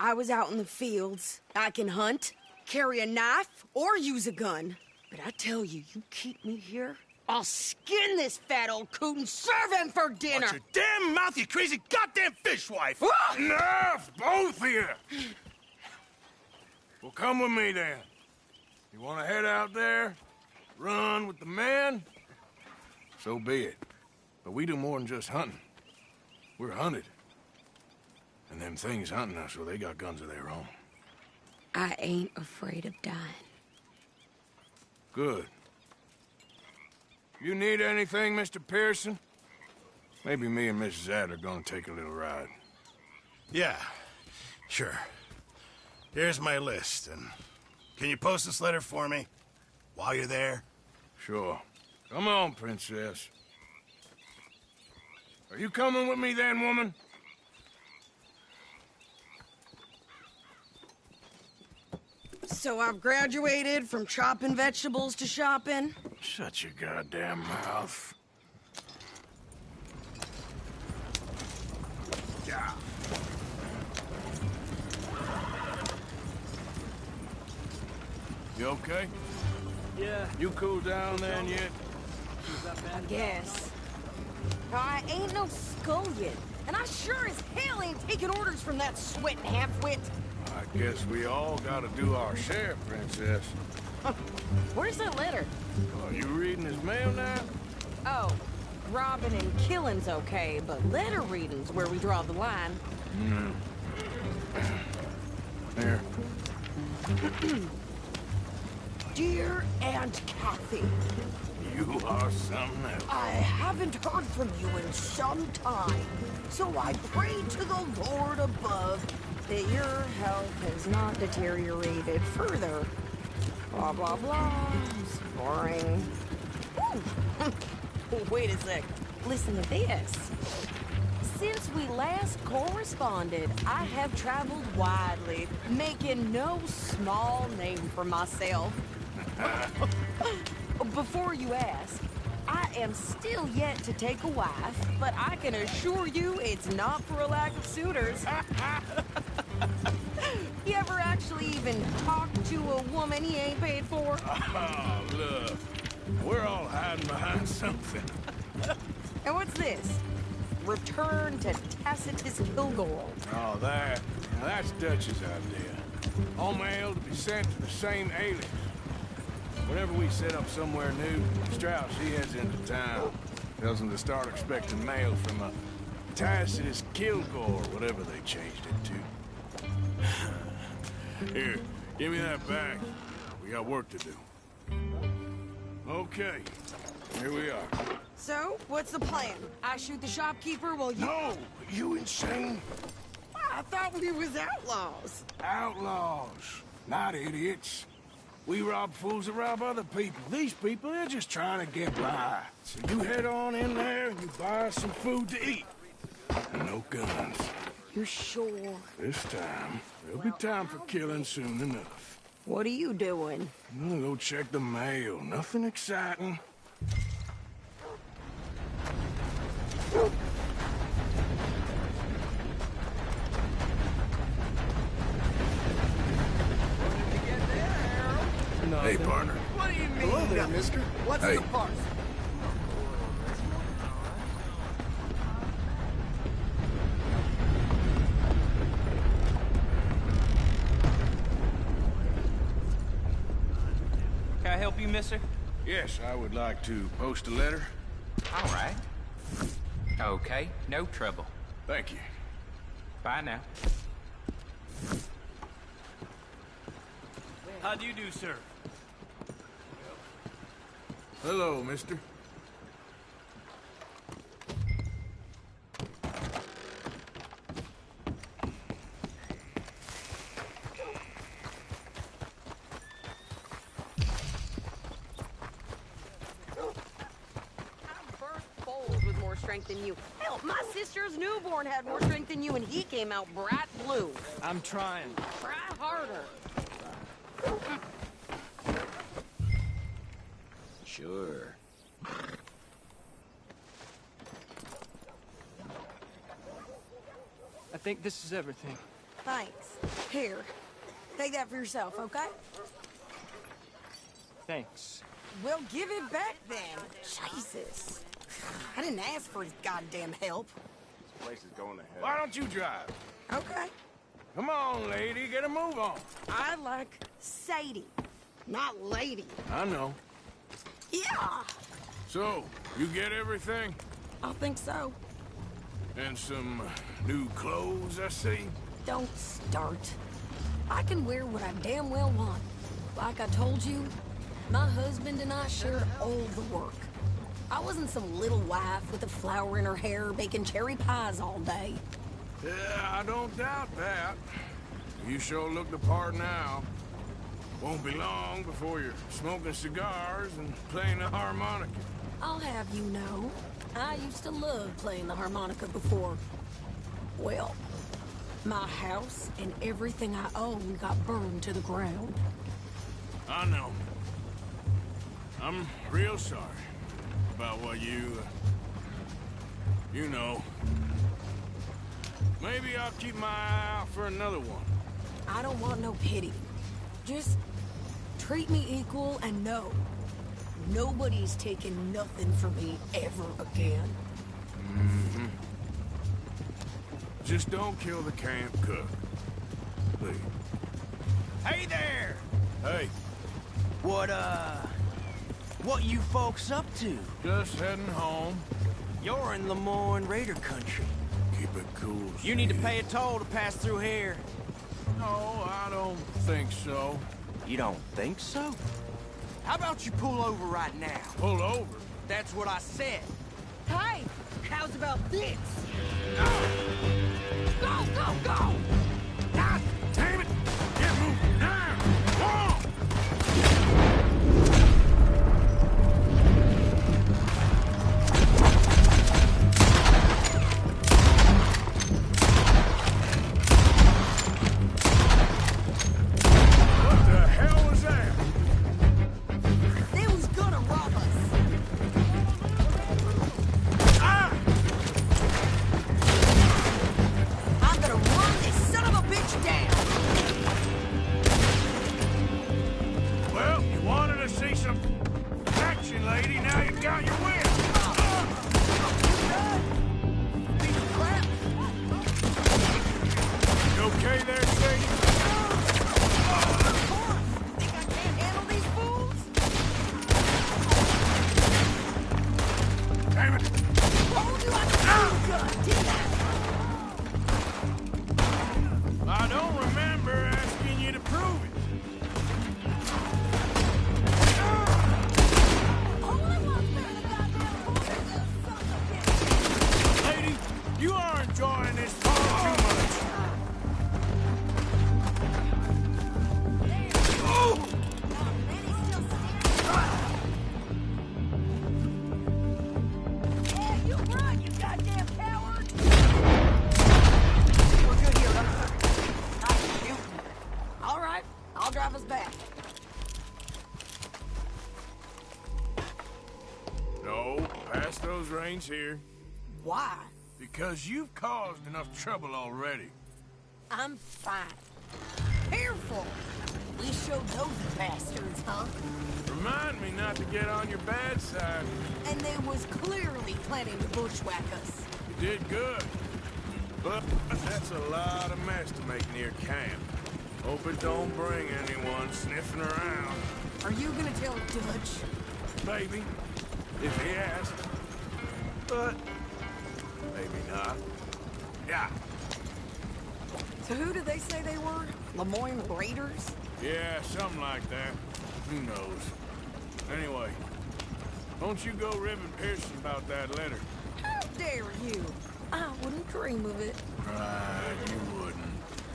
I was out in the fields. I can hunt, carry a knife, or use a gun. But I tell you, you keep me here, I'll skin this fat old coot and serve him for dinner.
Watch your damn mouth, you crazy goddamn fishwife!
Ah!
Enough, both of you! Well, come with me then. You want to head out there, run with the men? So be it. But we do more than just hunting. We're hunted. And them things hunting us, so they got guns of their own.
I ain't afraid of dying.
Good. You need anything, Mr. Pearson? Maybe me and Mrs. Adler are gonna take a little ride.
Yeah, sure. Here's my list, and can you post this letter for me while you're there?
Sure. Come on, Princess. Are you coming with me then, woman?
So I've graduated from chopping vegetables to shopping?
Shut your goddamn mouth. Yeah. You okay?
Yeah.
You cool down then yet?
I guess. I ain't no scullion, and I sure as hell ain't taking orders from that sweating half-wit.
I guess we all gotta do our share, Princess.
Where's that letter?
Are you reading his mail now?
Oh, robbing and killing's okay, but letter reading's where we draw the line.
Here.
Dear Aunt Kathy,
You are something else.
I haven't heard from you in some time, so I pray to the Lord above that your health has not deteriorated further. Blah, blah, blah. It's boring. Ooh. Wait a sec. Listen to this. Since we last corresponded, I have traveled widely, making no small name for myself. Before you ask, I am still yet to take a wife, but I can assure you it's not for a lack of suitors. You ever actually even talk to a woman he ain't paid for?
Oh, look. We're all hiding behind something.
And what's this? Return to Tacitus Kilgore.
Oh, that's Dutch's idea. All mail to be sent to the same alias. Whenever we set up somewhere new, Strauss, he heads into town. Tells them to start expecting mail from a Tacitus Kilgore, whatever they changed it to. Here, give me that bag. We got work to do. Okay, here we are.
So, what's the plan? I shoot the shopkeeper while you...
No! You insane?
I thought we was outlaws.
Outlaws, not idiots. We rob fools that rob other people. These people, they're just trying to get by. So you head on in there and you buy us some food to eat. And no guns.
You're sure?
This time, there'll be time for killing soon enough.
What are you doing?
I'm gonna go check the mail. Nothing exciting. Hey, partner.
What do you mean?
Hello there, mister. What's
Hey.
in the parcel?
Can I help you, mister?
Yes, I would like to post a letter.
All right. Okay, no trouble.
Thank you.
Bye now.
How do you do, sir?
Hello, mister.
With more strength than you. Hell, my sister's newborn had more strength than you, and he came out bright blue.
I'm trying.
Try harder.
Sure.
I think this is everything.
Thanks. Here, take that for yourself, okay?
Thanks.
Well, give it back then. Jesus. I didn't ask for his goddamn help.
This place is going to hell. Why don't you drive?
Okay.
Come on, lady. Get a move on.
I like Sadie, not lady.
I know.
Yeah,
So, you get everything?
I think so.
And some new clothes, I see?
Don't start. I can wear what I damn well want. Like I told you, my husband and I shared all the work. I wasn't some little wife with a flower in her hair baking cherry pies all day.
Yeah, I don't doubt that. You sure look the part now. Won't be long before you're smoking cigars and playing the harmonica.
I'll have you know, I used to love playing the harmonica before. Well, my house and everything I owned got burned to the ground.
I know. I'm real sorry about what you know. Maybe I'll keep my eye out for another one.
I don't want no pity. Just treat me equal and know nobody's taking nothing from me ever again.
Mm-hmm. Just don't kill the camp cook. Please.
Hey there!
Hey.
What you folks up to?
Just heading home.
You're in Lemoyne Raider country.
Keep it cool.
You need to pay a toll to pass through here.
No, I don't think so.
You don't think so? How about you pull over right now?
Pull over?
That's what I said.
Hey, how's about this? Go, go, go!
God damn it! Get moving now! Whoa! What the hell was that?
They was gonna rob us. I'm gonna
drains here.
Why?
Because you've caused enough trouble already.
I'm fine. Careful! We showed those bastards, huh?
Remind me not to get on your bad side.
And they was clearly planning to bushwhack us.
You did good. But that's a lot of mess to make near camp. Hope it don't bring anyone sniffing around.
Are you gonna tell Dutch?
Maybe, if he asks. But maybe not. Yeah.
So who did they say they were? Lemoyne Raiders?
Yeah, something like that. Who knows? Anyway, don't you go ribbing Pearson about that letter.
How dare you? I wouldn't dream of it.
Right, you wouldn't.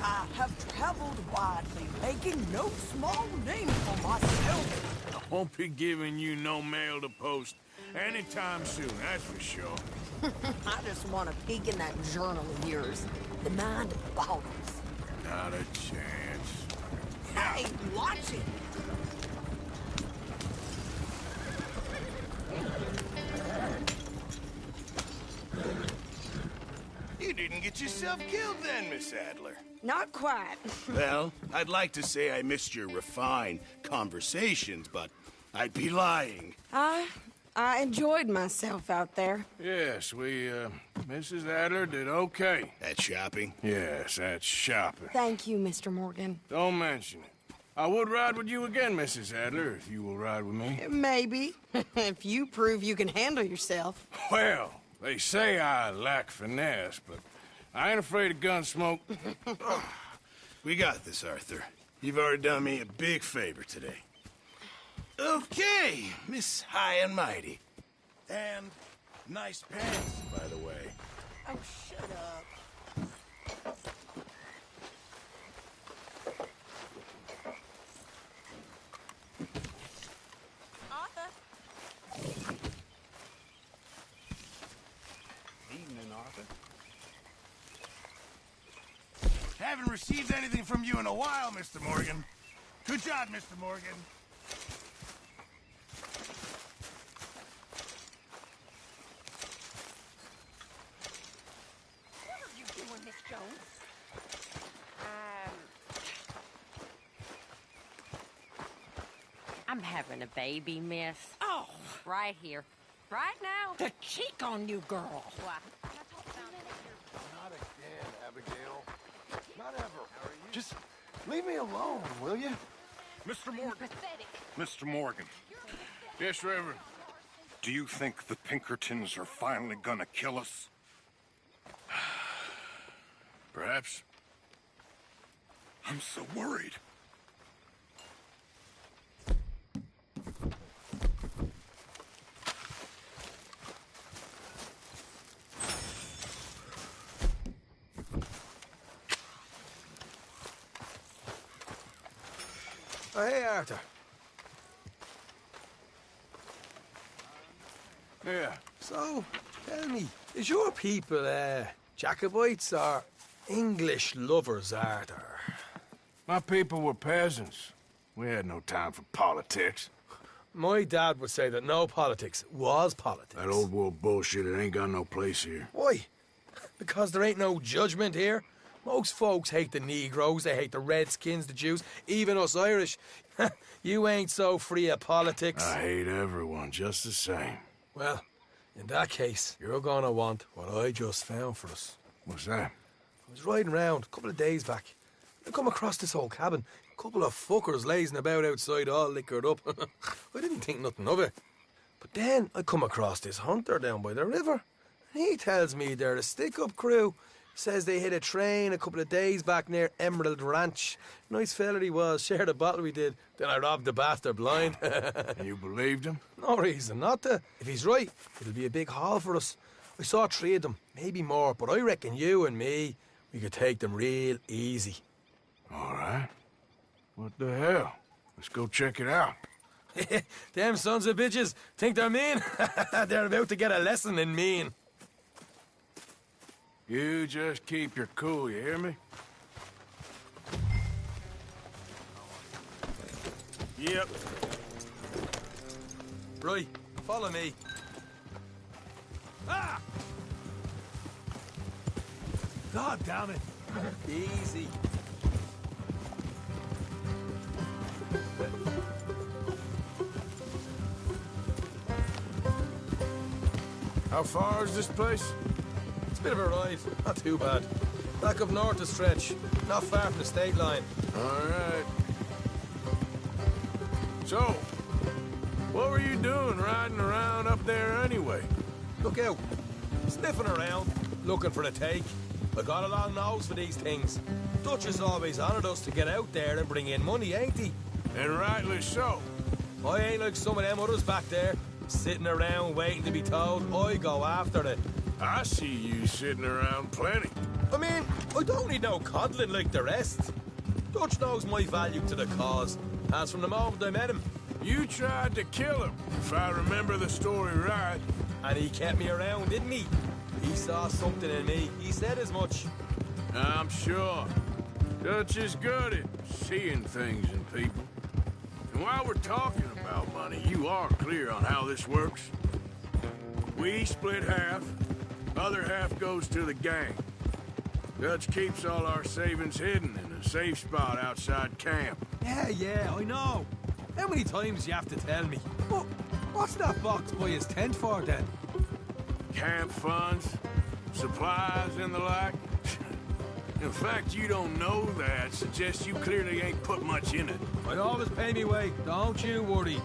I have traveled widely, making no small name for myself.
I won't be giving you no mail to post anytime soon, that's for sure.
I just want to peek in that journal of yours. The mind boggles.
Not a chance.
Hey, watch it!
You didn't get yourself killed then, Miss Adler.
Not quite.
Well, I'd like to say I missed your refined conversations, but I'd be lying.
I enjoyed myself out there.
Yes, Mrs. Adler did okay.
At shopping?
Yes, that's shopping.
Thank you, Mr. Morgan.
Don't mention it. I would ride with you again, Mrs. Adler, if you will ride with me.
Maybe. If you prove you can handle yourself.
Well, they say I lack finesse, but I ain't afraid of gun smoke.
We got this, Arthur. You've already done me a big favor today. Okay, Miss High and Mighty. And nice pants, by the way.
Oh, shut up. Arthur?
Evening, Arthur. Haven't received anything from you in a while, Mr. Morgan. Good job, Mr. Morgan.
What are you doing, Miss Jones?
I'm having a baby, miss.
Oh!
Right here. Right now.
The cheek on you, girl.
Why?
Not again, Abigail. Not ever. Just leave me alone, will you?
Mr. Morgan.
Pathetic.
Mr. Morgan.
Yes, Reverend.
Do you think the Pinkertons are finally gonna kill us?
Perhaps.
I'm so worried.
Oh, hey, Arthur.
Yeah.
So, tell me, is your people, Jacobites or English lovers, Arthur?
My people were peasants. We had no time for politics.
My dad would say that no politics was politics.
That old world bullshit, it ain't got no place here.
Why? Because there ain't no judgment here. Most folks hate the Negroes, they hate the Redskins, the Jews, even us Irish. You ain't so free of politics.
I hate everyone just the same.
Well, in that case, you're gonna want what I just found for us.
What's that?
I was riding around a couple of days back. I come across this old cabin. A couple of fuckers lazing about outside all liquored up. I didn't think nothing of it. But then I come across this hunter down by the river. And he tells me they're a stick-up crew. Says they hit a train a couple of days back near Emerald Ranch. Nice fella he was, shared a bottle we did. Then I robbed the bastard blind.
And you believed him?
No reason not to. If he's right, it'll be a big haul for us. I saw 3 of them, maybe more, but I reckon you and me, we could take them real easy.
All right. What the hell? Let's go check it out.
Them sons of bitches think they're mean. They're about to get a lesson in mean.
You just keep your cool, you hear me?
Yep. Right, follow me. Ah! God damn it. Easy.
How far is this place?
It's a bit of a ride. Not too bad. Back up north a stretch. Not far from the state line.
All right. So, what were you doing riding around up there anyway?
Look out. Sniffing around, looking for a take. I got a long nose for these things. Dutch has always honoured us to get out there and bring in money, ain't he?
And rightly so.
I ain't like some of them others back there, sitting around waiting to be told. I go after it.
I see you sitting around plenty.
I mean, I don't need no coddling like the rest. Dutch knows my value to the cause, as from the moment I met him.
You tried to kill him, if I remember the story right.
And he kept me around, didn't he? He saw something in me. He said as much.
I'm sure. Dutch is good at seeing things in people. And while we're talking about money, you are clear on how this works. We split half. Other half goes to the gang. Dutch keeps all our savings hidden in a safe spot outside camp.
Yeah, I know. How many times do you have to tell me? What's that box by his tent for, then?
Camp funds, supplies, and the like. In fact, you don't know that suggests you clearly ain't put much in it.
I always pay me way. Don't you worry.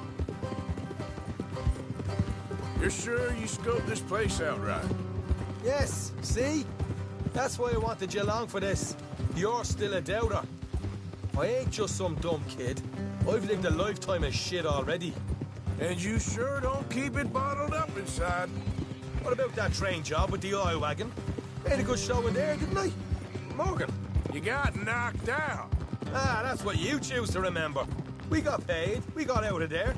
You're sure you scoped this place out right?
Yes, see? That's why I wanted you along for this. You're still a doubter. I ain't just some dumb kid. I've lived a lifetime of shit already.
And you sure don't keep it bottled up inside.
What about that train job with the oil wagon? Made a good show in there, didn't I? Morgan.
You got knocked out.
Ah, that's what you choose to remember. We got paid. We got out of there.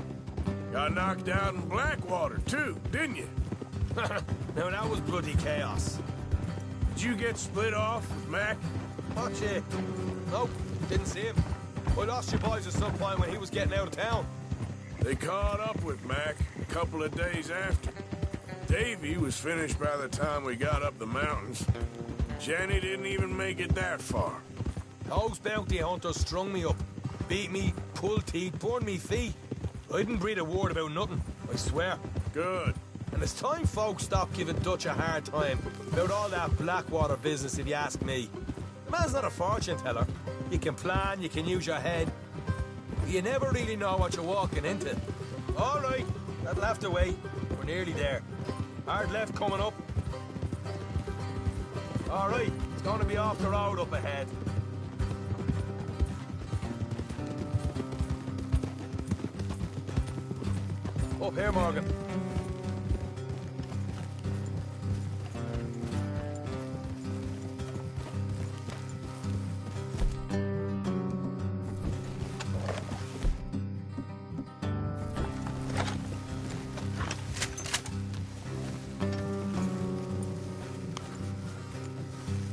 Got knocked out in Blackwater, too, didn't you?
Now, that was bloody chaos.
Did you get split off with Mac?
Watch it. Nope, didn't see him. I lost your boys at some point when he was getting out of town.
They caught up with Mac a couple of days after. Davy was finished by the time we got up the mountains. Jenny didn't even make it that far.
Those bounty hunters strung me up. Beat me, pulled teeth, burned me feet. I didn't breathe a word about nothing, I swear.
Good.
And it's time folks stop giving Dutch a hard time about all that Blackwater business, if you ask me. The man's not a fortune teller. You can plan, you can use your head. But you never really know what you're walking into. All right, that left away. We're nearly there. Hard left coming up. All right, it's going to be off the road up ahead. Up here, Morgan.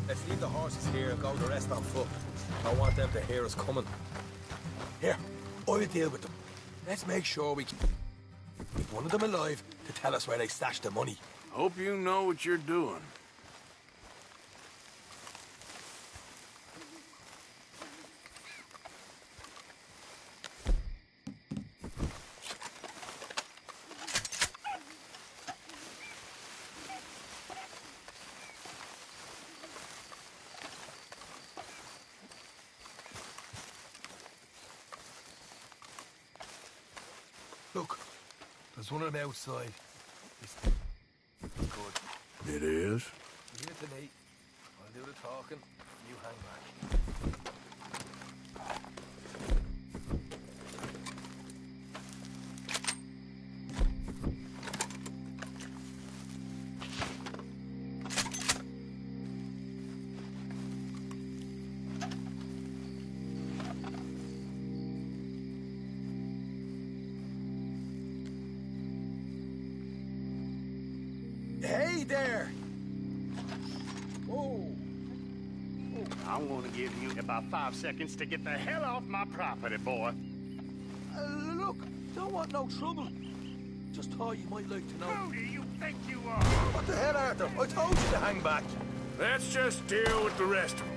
Let's leave the horses here and go the rest on foot. I want them to hear us coming. Here, I'll deal with them. Let's make sure we keep one of them alive to tell us where they stashed the money.
Hope you know what you're doing.
Look, there's one of them outside. It's good.
It is?
Leave it to me. I'll do the talking. You hang back. Hey there!
Whoa. I'm gonna give you about 5 seconds to get the hell off my property, boy.
Look, don't want no trouble. Just thought you might like to know.
Cody, you
think you are?
What the hell, Arthur? I told you to hang back.
Let's just deal with the rest of them.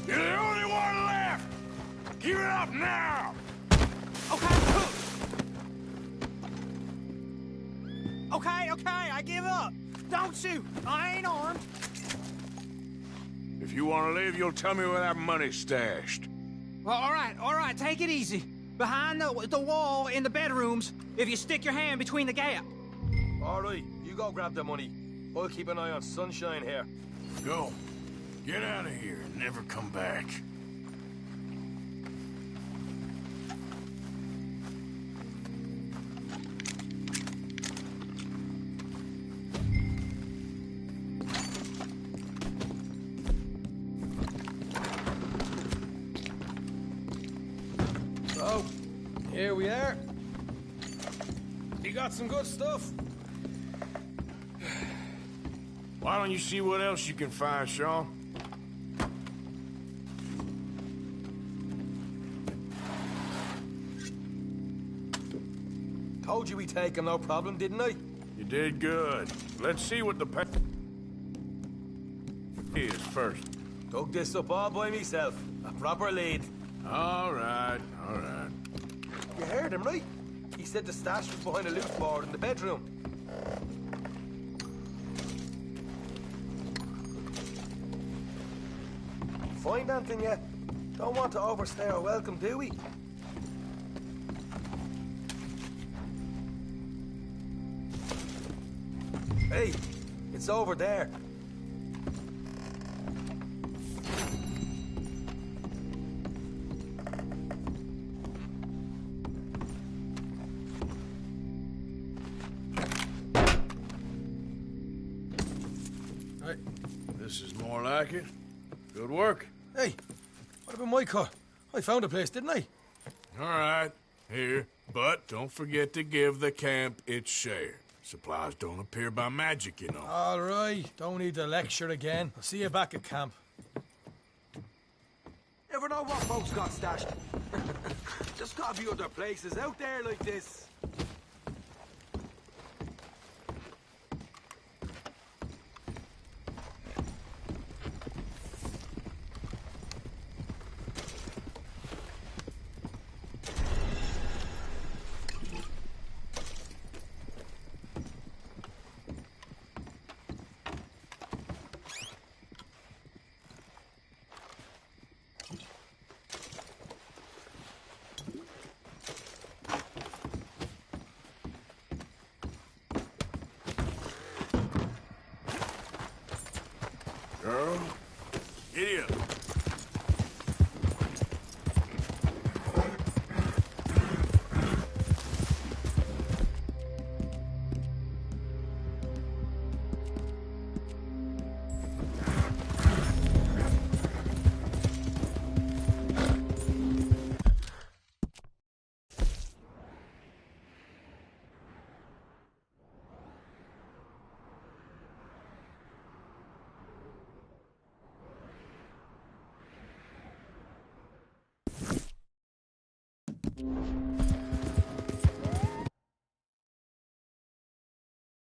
You're the only one left! Give it up now!
Okay, I give up. Don't shoot. I ain't armed.
If you want to leave, you'll tell me where that money's stashed.
Well, all right, take it easy. Behind the wall in the bedrooms, if you stick your hand between the gap.
All right, you go grab the money. I'll keep an eye on Sunshine here.
Go. Get out of here and never come back.
So, here we are. You got some good stuff.
Why don't you see what else you can find, Sean?
Told you we'd take him, no problem, didn't I?
You did good. Let's see what the is first.
Dug this up all by myself. A proper lead.
All right.
You heard him, right? He said the stash was behind a loot board in the bedroom. Find anything yet? Don't want to overstay our welcome, do we? Hey, it's over there.
Right. This is more like it. Good work.
Hey, what about my car? I found a place, didn't I?
All right, here. But don't forget to give the camp its share. Supplies don't appear by magic, you know.
All right, don't need the lecture again. I'll see you back at camp.
Never know what folks got stashed. Just gotta be other places out there like this.
Girl, giddy up.